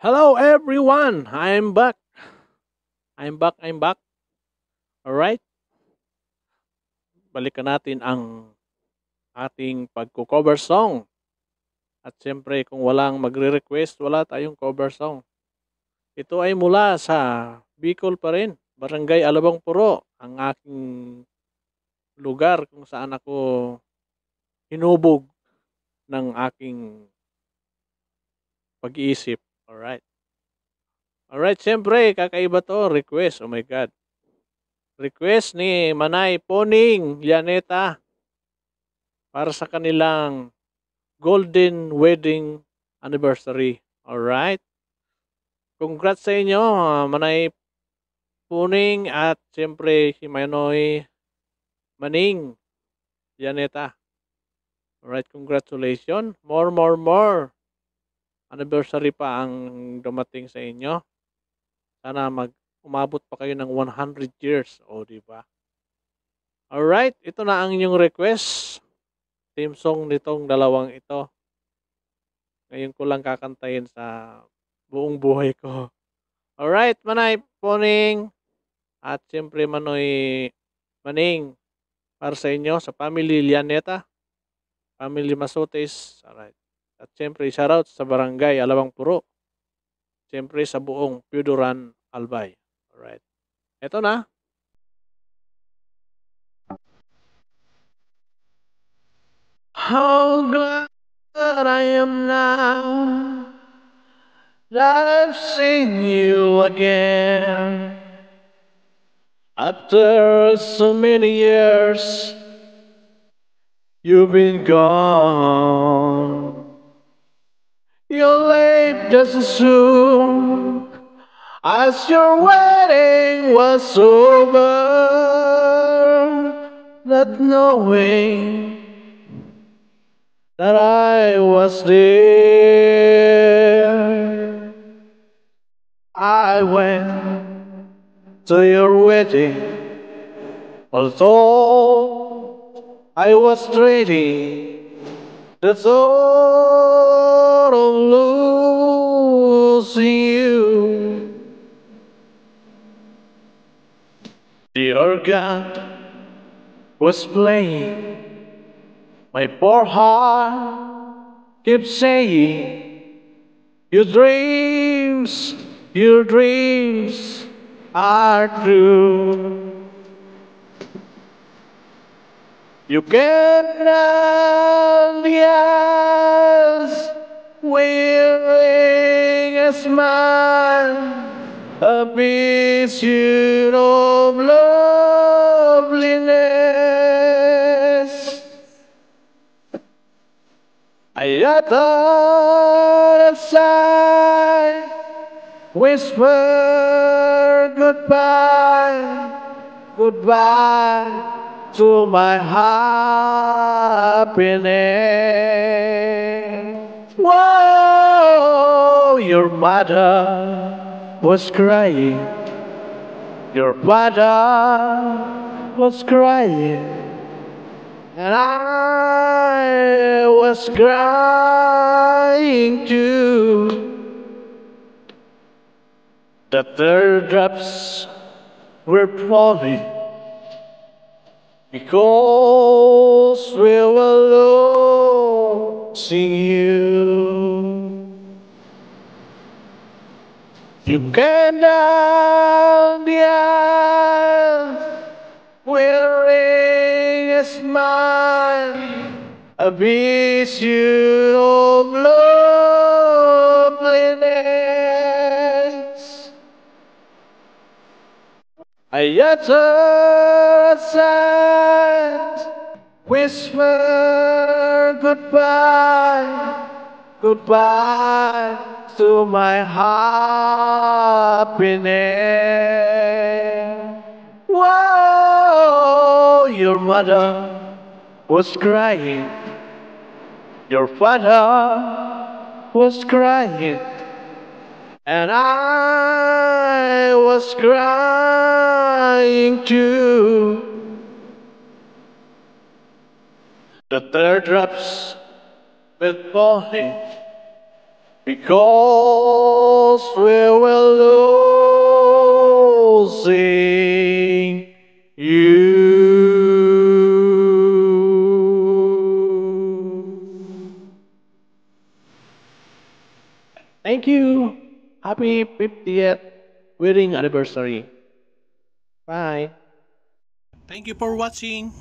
Hello everyone. I'm back. I'm back. All right. Balikan natin ang ating pagko-cover song. At siyempre kung walang magre-request, wala tayong cover song. Ito ay mula sa Bicol pa rin, Barangay Alabang Puro, ang aking lugar kung saan ako hinubog ng aking pag-iisip. All right. All right, siyempre kakaiba to, request. Oh my god. Request ni Manay Poning Llaneta para sa kanilang golden wedding anniversary. Alright? Congrats sa inyo, Manay Puning at siyempre si Manoy Maning Janeta. Alright, congratulations. More. Anniversary pa ang dumating sa inyo. Sana umabot pa kayo ng 100 years. O, di ba? Alright, ito na ang inyong request. Theme song nitong dalawang ito. Ngayon ko lang kakantahin sa buong buhay ko. Alright, Manay Poning at siyempre Manoy Maning para sa inyo sa family Lianeta, family Masotes. Alright. At siyempre shoutout sa barangay Alawang Puro. Siyempre sa buong Piuduran Albay. Alright. Ito na. How glad I am now that I've seen you again. After so many years, you've been gone. You left just as soon as your wedding was over, not knowing that I was there. I went to your wedding, although I was ready. The thought of losing you, the organ was playing. My poor heart kept saying, "Your your dreams are true." You cannot guess wearing a smile, a vision of loveliness. I uttered a sigh, whispered goodbye to my happiness. Whoa, your mother was crying, your father was crying, and I was crying too. The teardrops were falling because we were losing you. You cannot dance wearing a smile, a vision of loveliness. I uttered a sigh, whispered goodbye to my happiness. Whoa, your mother was crying, your father was crying, and I was crying too. The teardrops were falling because we will losing you. Thank you. Happy 50th wedding anniversary. Bye. Thank you for watching.